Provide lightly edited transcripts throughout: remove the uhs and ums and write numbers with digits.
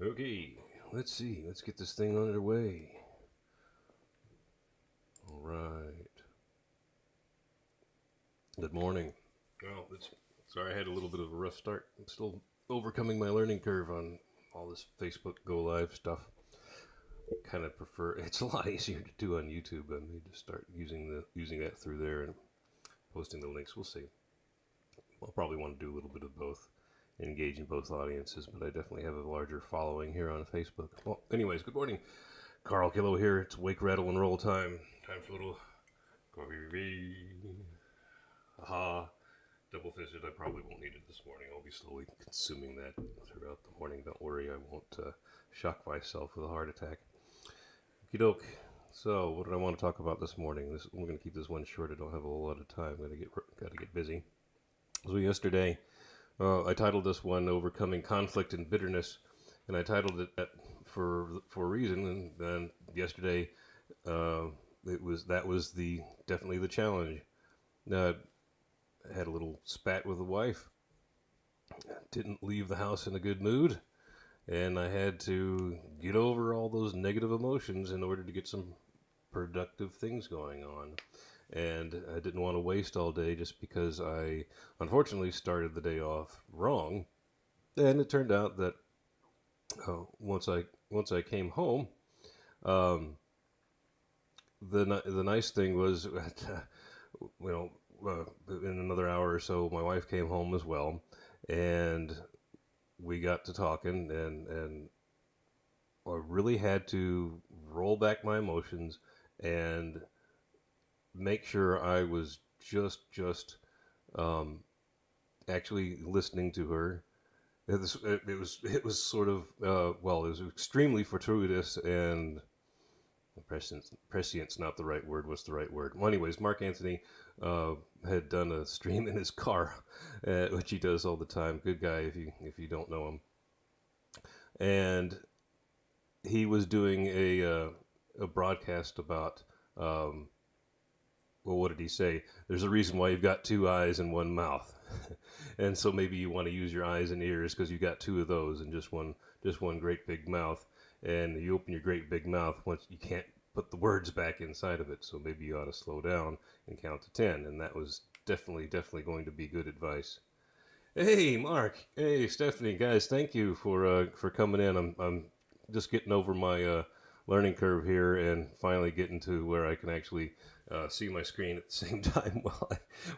Okay, let's see. Let's get this thing underway. All right. Good morning. Well, sorry I had a little bit of a rough start. I'm still overcoming my learning curve on all this Facebook Go Live stuff. Kind of prefer it's a lot easier to do on YouTube. I may just start using that through there and posting the links. We'll see. I'll probably want to do a little bit of both, engage in both audiences, but I definitely have a larger following here on Facebook. Well, anyways, good morning. Carl Killo here. It's Wake, Rattle, and Roll time. Time for a little coffee. Aha. Double fisted. I probably won't need it this morning. I'll be slowly consuming that throughout the morning. Don't worry, I won't shock myself with a heart attack. Okie doke. So, what did I want to talk about this morning? We're going to keep this one short. I don't have a whole lot of time. Got to get busy. So yesterday, I titled this one "Overcoming Conflict and Bitterness," and I titled it that for a reason. And then yesterday, that was definitely the challenge. I had a little spat with the wife. Didn't leave the house in a good mood, and I had to get over all those negative emotions in order to get some productive things going on. And I didn't want to waste all day just because I unfortunately started the day off wrong. And it turned out that once I came home, um, the nice thing was, in another hour or so, my wife came home as well, and we got to talking, and I really had to roll back my emotions and make sure I was just um, actually listening to her. It was sort of it was extremely fortuitous and prescient's not the right word. What's the right word? Well, anyways, Mark Anthony had done a stream in his car, which he does all the time. Good guy if you don't know him, and he was doing a broadcast about. Well, what did he say? There's a reason why you've got two eyes and one mouth, and so maybe you want to use your eyes and ears because you got two of those and just one great big mouth. And you open your great big mouth once you can't put the words back inside of it. So maybe you ought to slow down and count to 10. And that was definitely going to be good advice. Hey, Mark. Hey, Stephanie. Guys, thank you for coming in. I'm just getting over my learning curve here and finally getting to where I can actually see my screen at the same time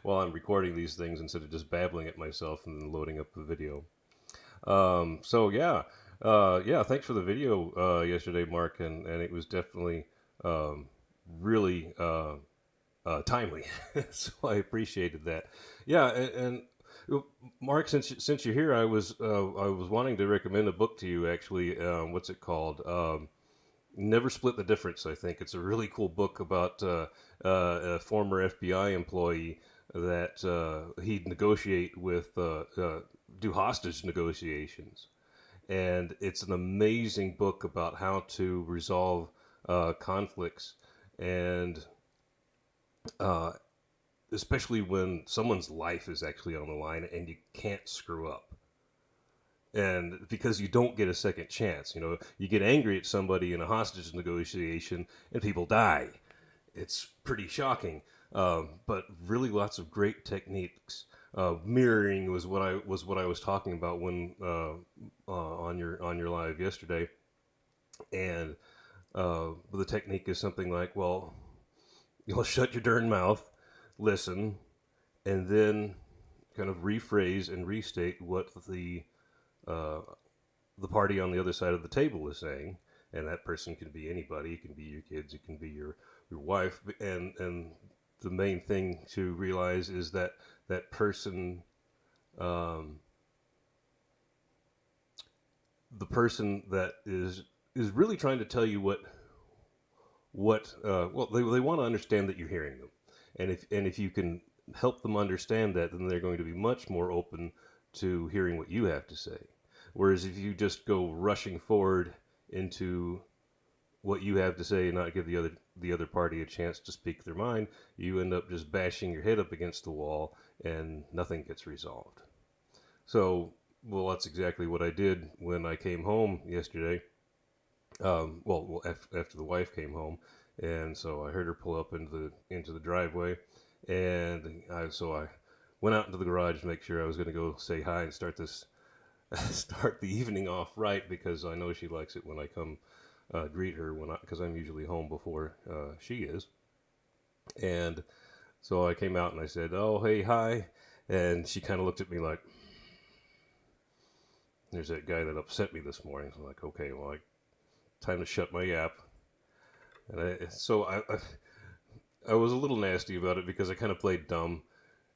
while I'm recording these things instead of just babbling at myself and then loading up the video. So yeah, thanks for the video yesterday, Mark, and it was definitely really timely. So I appreciated that. Yeah, and Mark, since you're here, I was wanting to recommend a book to you. Actually, what's it called? Never Split the Difference. I think it's a really cool book about a former FBI employee that he'd negotiate with do hostage negotiations, and it's an amazing book about how to resolve conflicts, and uh, especially when someone's life is actually on the line and you can't screw up. And because you don't get a second chance, you get angry at somebody in a hostage negotiation and people die. It's pretty shocking, but really lots of great techniques. Mirroring was what I was talking about when on your live yesterday, and the technique is something like, well, you'll shut your darn mouth, listen, and then kind of rephrase and restate what uh, the party on the other side of the table is saying, and that person can be anybody. It can be your kids. It can be your wife, and the main thing to realize is that that person, um, the person that is really trying to tell you what well they want to understand that you're hearing them, and if you can help them understand that, then they're going to be much more open to hearing what you have to say. Whereas if you just go rushing forward into what you have to say and not give the other party a chance to speak their mind, you end up just bashing your head up against the wall and nothing gets resolved. So, well, that's exactly what I did when I came home yesterday. After the wife came home, and so I heard her pull up into the driveway, and I went out into the garage to make sure I was going to go say hi and start this start the evening off right, because I know she likes it when I come greet her because I'm usually home before she is. And so I came out and I said, "Oh, hey, hi," and she kind of looked at me like, "There's that guy that upset me this morning." So I'm like, "Okay, well, time to shut my yap." I was a little nasty about it because I kind of played dumb,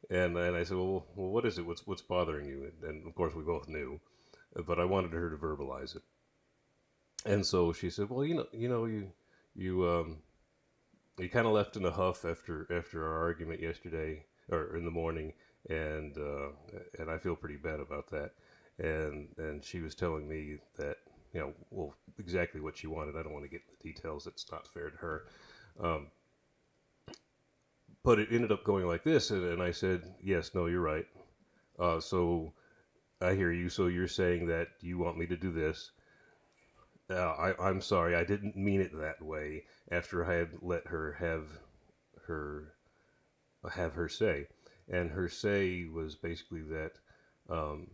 and I said, "Well, what is it? What's bothering you?" And of course, we both knew, but I wanted her to verbalize it. And so she said, "Well, you you kind of left in a huff after our argument yesterday or in the morning, and and I feel pretty bad about that." And she was telling me that, well, exactly what she wanted. I don't want to get into the details. It's not fair to her. Um, but it ended up going like this, and I said, "Yes, no, you're right. So I hear you. So you're saying that you want me to do this. I'm sorry, I didn't mean it that way." After I had let her her have her say, and her say was basically that, um,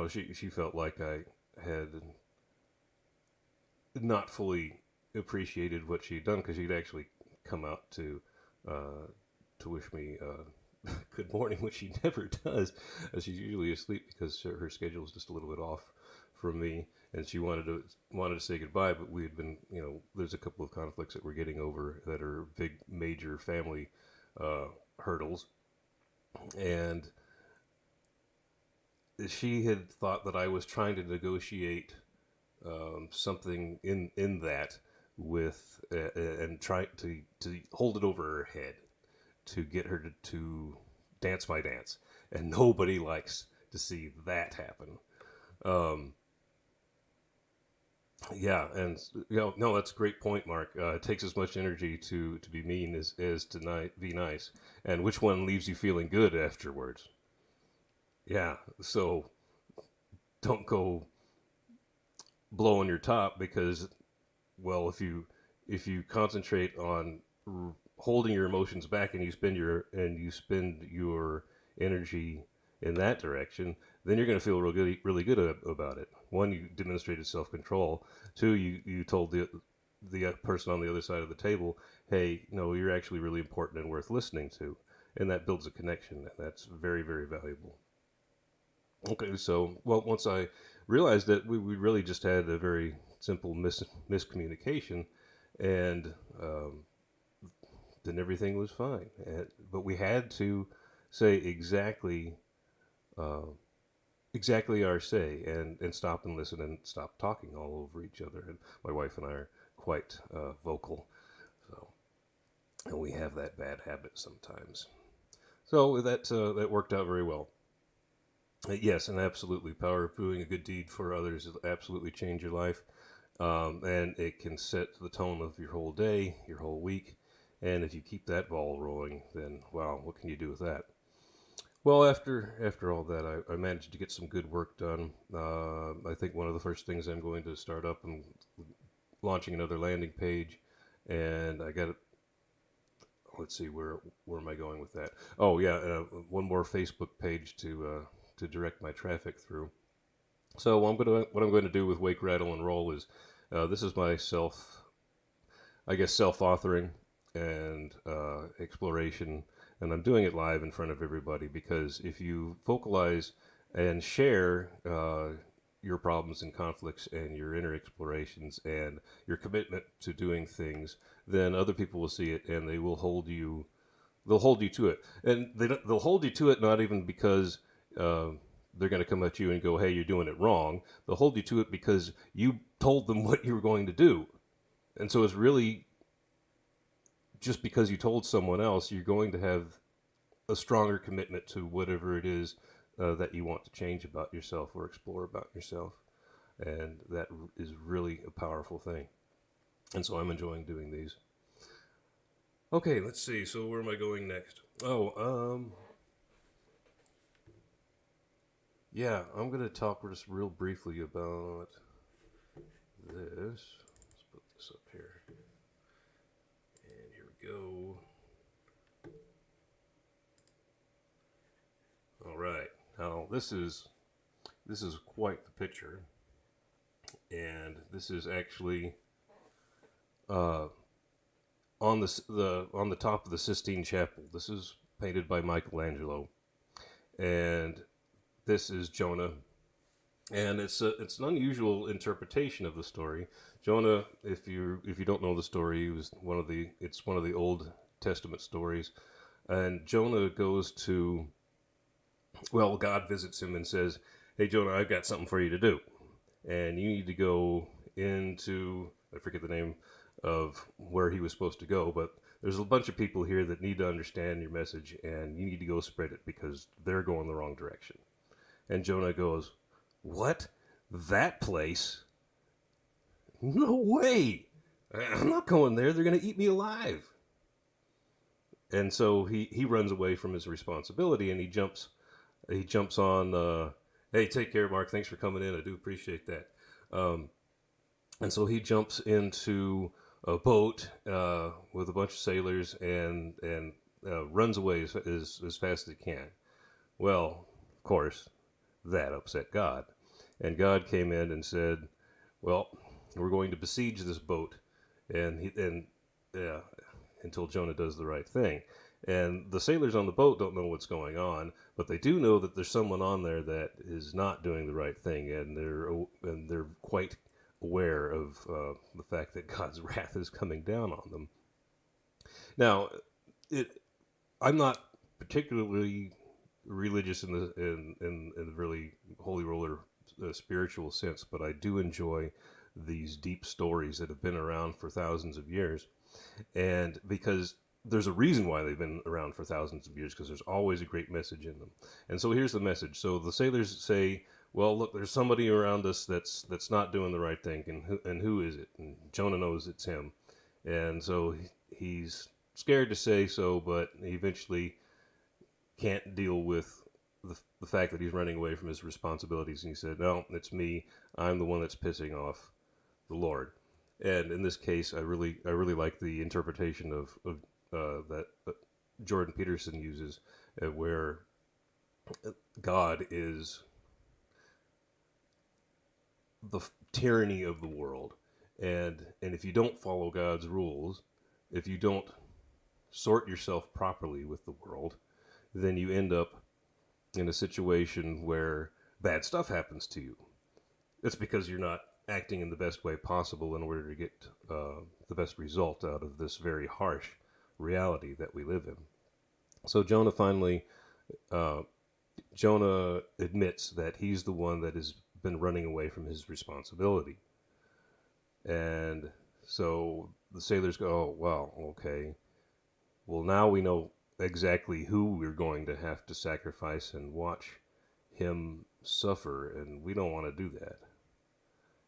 she felt like I had not fully appreciated what she'd done, because she'd actually come out uh, to wish me good morning, which she never does. She's usually asleep because her schedule is just a little bit off from me, and she wanted to say goodbye. But we had been, there's a couple of conflicts that we're getting over that are big, major family hurdles, and she had thought that I was trying to negotiate something in that with and try to hold it over her head to get her to dance my dance, and nobody likes to see that happen. Um, yeah, and no, that's a great point, Mark. It takes as much energy to be mean as to be nice, and which one leaves you feeling good afterwards? Yeah, so don't go blowing your top, because, well, if you concentrate on holding your emotions back, and you spend your energy in that direction, then you're going to feel really good about it. One, you demonstrated self control. Two, you told the person on the other side of the table, "Hey, no, you're actually really important and worth listening to," and that builds a connection, and that's very, very valuable. Okay, so, well, once I realized that we really just had a very simple miscommunication, and then everything was fine. But we had to say uh, exactly our say, and stop and listen and stop talking all over each other. And my wife and I are quite vocal, so, and we have that bad habit sometimes. So that worked out very well. Yes, and absolutely, power of doing a good deed for others will absolutely change your life, and it can set the tone of your whole day, your whole week. And if you keep that ball rolling, then wow, what can you do with that? Well, after all that, I managed to get some good work done. I think one of the first things I'm going to start up and launching another landing page, and I got, let's see, where am I going with that? Oh yeah, one more Facebook page to direct my traffic through. So what I'm going to do with Wake, Rattle, and Roll is, this is my self authoring and exploration, and I'm doing it live in front of everybody, because if you vocalize and share your problems and conflicts and your inner explorations and your commitment to doing things, then other people will see it, and they'll hold you to it, and they'll hold you to it, not even because uh, they're going to come at you and go, "Hey, you're doing it wrong." They'll hold you to it because you told them what you were going to do, and so it's really just because you told someone else, you're going to have a stronger commitment to whatever it is that you want to change about yourself or explore about yourself, and that is really a powerful thing. And so I'm enjoying doing these. Okay, let's see. So where am I going next? Oh, Yeah, I'm going to talk just real briefly about this. Let's put this up here. And here we go. All right. Now this is quite the picture, and this is actually uh, on the top of the Sistine Chapel. This is painted by Michelangelo, and this is Jonah. And it's an unusual interpretation of the story. Jonah, if you don't know the story, he was one of the Old Testament stories, and Jonah goes to, well, God visits him and says, "Hey Jonah, I've got something for you to do, and you need to go into, I forget the name of where he was supposed to go, but there's a bunch of people here that need to understand your message, and you need to go spread it because they're going the wrong direction." And Jonah goes, "What? That place? No way! I'm not going there. They're going to eat me alive." And so he runs away from his responsibility, and he jumps on. Hey, take care, Mark. Thanks for coming in. I do appreciate that. Um, and so he jumps into a boat with a bunch of sailors and runs away as fast as he can. Well, of course, that upset God, and God came in and said, "Well, we're going to besiege this boat," and yeah, until Jonah does the right thing. And the sailors on the boat don't know what's going on, but they do know that there's someone on there that is not doing the right thing, and they're quite aware of the fact that God's wrath is coming down on them. Now, it I'm not particularly religious in the really holy roller spiritual sense, but I do enjoy these deep stories that have been around for thousands of years, and because there's a reason why they've been around for thousands of years, because there's always a great message in them. And so here's the message. So the sailors say, "Well, look, there's somebody around us that's not doing the right thing, and who is it?" And Jonah knows it's him, and so he's scared to say so, but he eventually can't deal with the fact that he's running away from his responsibilities. And he said, "No, it's me. I'm the one that's pissing off the Lord." And in this case, I really like the interpretation of that Jordan Peterson uses, where God is the tyranny of the world, and if you don't follow God's rules, if you don't sort yourself properly with the world, then you end up in a situation where bad stuff happens to you. It's because you're not acting in the best way possible in order to get the best result out of this very harsh reality that we live in. So uh, Jonah admits that he's the one that has been running away from his responsibility, and so the sailors go, "Oh, well, okay. Well, now we know exactly who we're going to have to sacrifice and watch him suffer, and we don't want to do that."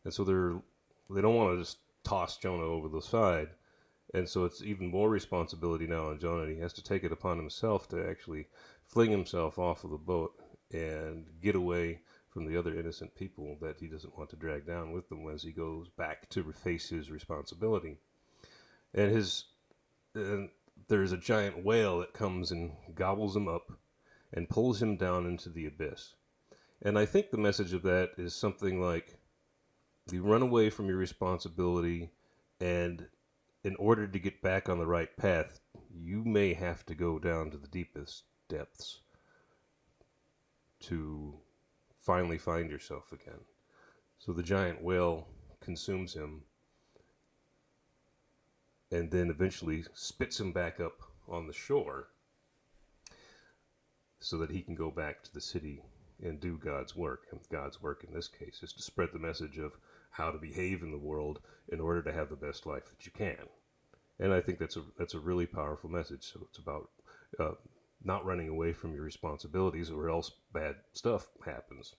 And so they don't want to just toss Jonah over the side, and so it's even more responsibility now on Jonah. And he has to take it upon himself to actually fling himself off of the boat and get away from the other innocent people that he doesn't want to drag down with him as he goes back to face his responsibility. And his and there's a giant whale that comes and gobbles him up and pulls him down into the abyss. And I think the message of that is something like, you run away from your responsibility, and in order to get back on the right path, you may have to go down to the deepest depths to finally find yourself again. So the giant whale consumes him and then eventually spits him back up on the shore so that he can go back to the city and do God's work. And God's work in this case is to spread the message of how to behave in the world in order to have the best life that you can. And I think that's a really powerful message. So it's about uh, not running away from your responsibilities, or else bad stuff happens.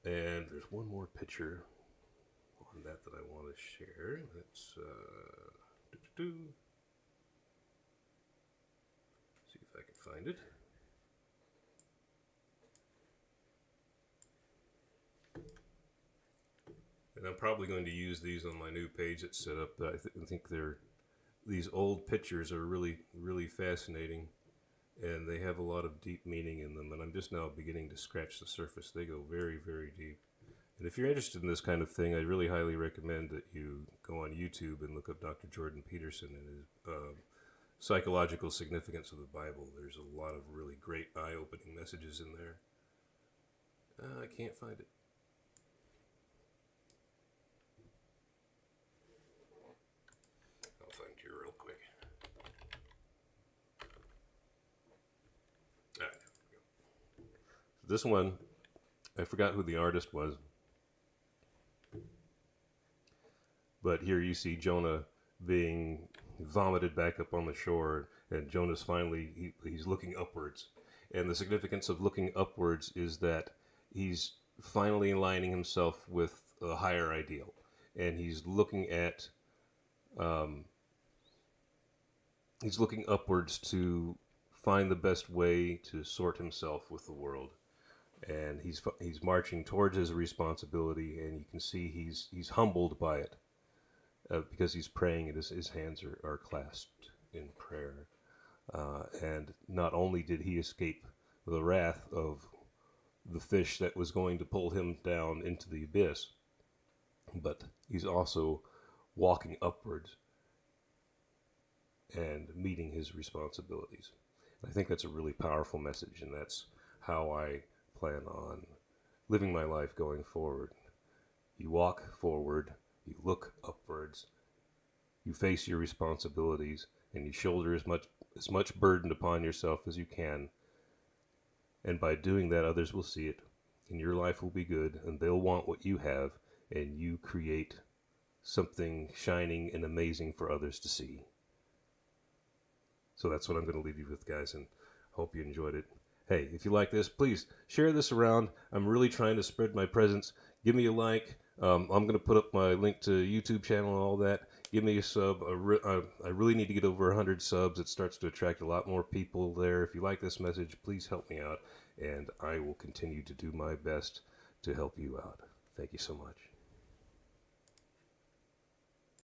And there's one more picture on that I want to share. Let's see if I can find it. And I'm probably going to use these on my new page that's set up. But I think these old pictures are really, really fascinating, and they have a lot of deep meaning in them. And I'm just now beginning to scratch the surface. They go very, very deep. And if you're interested in this kind of thing, I really highly recommend that you go on YouTube and look up Dr. Jordan Peterson and his psychological significance of the Bible. There's a lot of really great eye-opening messages in there. I can't find it. I'll find it here real quick. There we go. This one, I forgot who the artist was. But here you see Jonah being vomited back up on the shore, and Jonah's finally, he's looking upwards. And the significance of looking upwards is that he's finally aligning himself with a higher ideal. And he's looking upwards to find the best way to sort himself with the world. And he's marching towards his responsibility, and you can see he's humbled by it. Because he's praying and his hands are clasped in prayer. And not only did he escape the wrath of the fish that was going to pull him down into the abyss, but he's also walking upwards and meeting his responsibilities. I think that's a really powerful message, and that's how I plan on living my life going forward. You walk forward, you look upwards, you face your responsibilities, and you shoulder as much burden upon yourself as you can. And by doing that, others will see it, and your life will be good, and they'll want what you have, and you create something shining and amazing for others to see. So that's what I'm going to leave you with, guys, and hope you enjoyed it. Hey, if you like this, please share this around. I'm really trying to spread my presence. Give me a like. I'm going to put up my link to YouTube channel and all that. Give me a sub. I really need to get over 100 subs. It starts to attract a lot more people there. If you like this message, please help me out, and I will continue to do my best to help you out. Thank you so much.